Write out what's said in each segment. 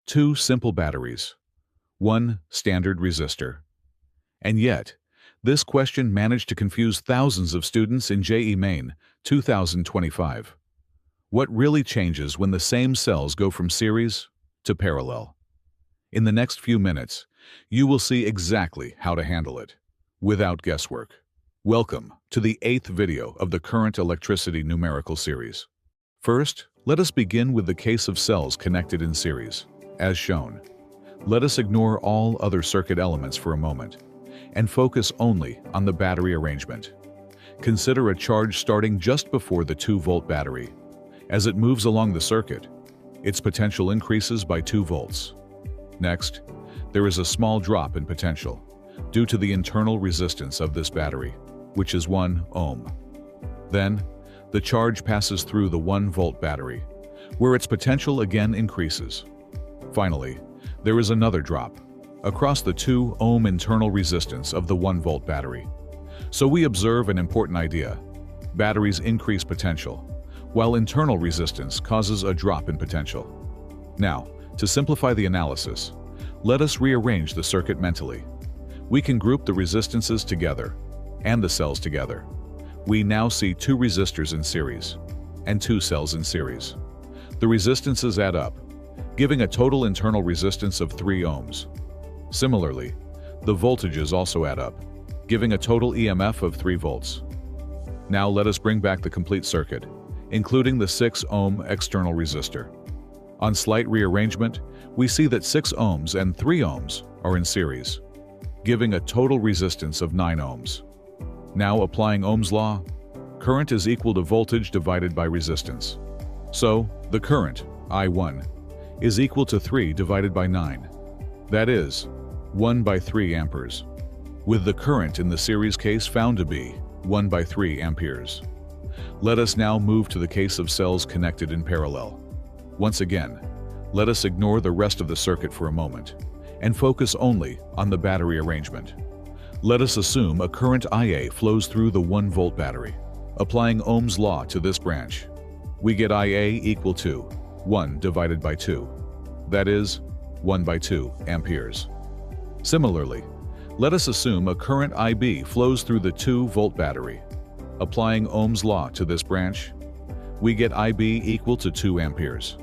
2 simple batteries, 1 standard resistor. And yet, this question managed to confuse thousands of students in JEE Main 2025. What really changes when the same cells go from series to parallel? In the next few minutes, you will see exactly how to handle it, without guesswork. Welcome to the 8th video of the Current Electricity numerical series. First, let us begin with the case of cells connected in series, as shown. Let us ignore all other circuit elements for a moment and focus only on the battery arrangement. Consider a charge starting just before the 2-volt battery. As it moves along the circuit, its potential increases by 2 volts. Next, there is a small drop in potential due to the internal resistance of this battery, which is 1 ohm. Then, the charge passes through the 1-volt battery, where its potential again increases. Finally, there is another drop across the 2 ohm internal resistance of the 1-volt battery. So we observe an important idea. Batteries increase potential, while internal resistance causes a drop in potential. Now, to simplify the analysis, let us rearrange the circuit mentally. We can group the resistances together and the cells together. We now see 2 resistors in series and 2 cells in series. The resistances add up, giving a total internal resistance of 3 ohms. Similarly, the voltages also add up, giving a total EMF of 3 volts. Now let us bring back the complete circuit, including the 6 ohm external resistor. On slight rearrangement, we see that 6 ohms and 3 ohms are in series, giving a total resistance of 9 ohms. Now applying Ohm's law, current is equal to voltage divided by resistance. So, the current, I1, is equal to 3 divided by 9. That is, 1 by 3 amperes, with the current in the series case found to be 1 by 3 amperes. Let us now move to the case of cells connected in parallel. Once again, let us ignore the rest of the circuit for a moment and focus only on the battery arrangement. Let us assume a current IA flows through the 1-volt battery. Applying Ohm's law to this branch, we get IA equal to 1 divided by 2. That is, 1 by 2 amperes. Similarly, let us assume a current IB flows through the 2-volt battery. Applying Ohm's law to this branch, we get IB equal to 2 amperes.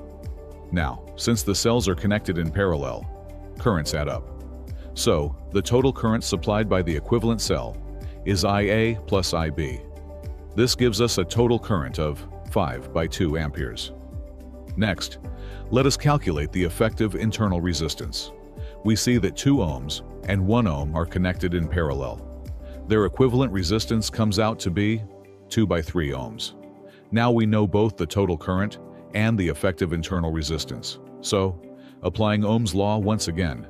Now, since the cells are connected in parallel, currents add up. So, the total current supplied by the equivalent cell is IA plus IB. This gives us a total current of 5 by 2 amperes. Next, let us calculate the effective internal resistance. We see that 2 ohms and 1 ohm are connected in parallel. Their equivalent resistance comes out to be 2 by 3 ohms. Now we know both the total current and the effective internal resistance. So, applying Ohm's law once again,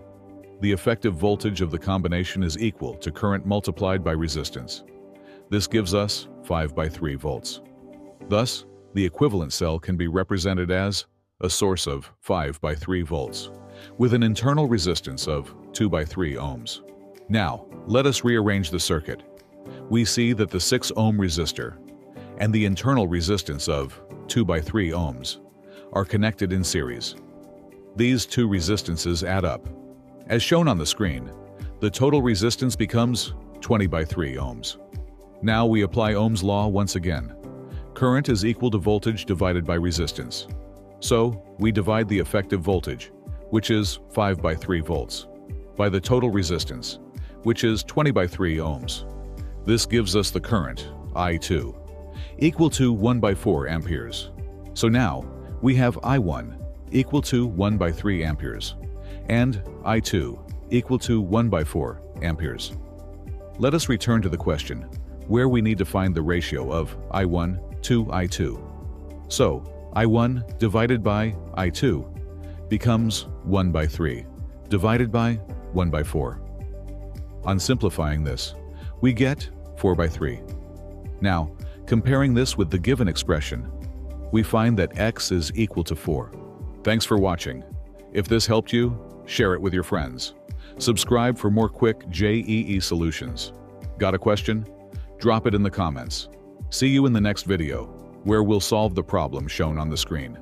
the effective voltage of the combination is equal to current multiplied by resistance. This gives us 5 by 3 volts. Thus, the equivalent cell can be represented as a source of 5 by 3 volts, with an internal resistance of 2 by 3 ohms. Now, let us rearrange the circuit. We see that the 6 ohm resistor and the internal resistance of 2 by 3 ohms are connected in series. These 2 resistances add up. As shown on the screen, the total resistance becomes 20 by 3 ohms. Now we apply Ohm's law once again. Current is equal to voltage divided by resistance. So, we divide the effective voltage, which is 5 by 3 volts, by the total resistance, which is 20 by 3 ohms. This gives us the current, I2, equal to 1 by 4 amperes. So now, we have I1 equal to 1 by 3 amperes, and I2 equal to 1 by 4 amperes. Let us return to the question, where we need to find the ratio of I1 to I2. So, I1 divided by I2 becomes 1 by 3, divided by 1 by 4. On simplifying this, we get 4 by 3. Now, comparing this with the given expression, we find that x is equal to 4. Thanks for watching. If this helped you, share it with your friends. Subscribe for more quick JEE solutions. Got a question? Drop it in the comments. See you in the next video, where we'll solve the problem shown on the screen.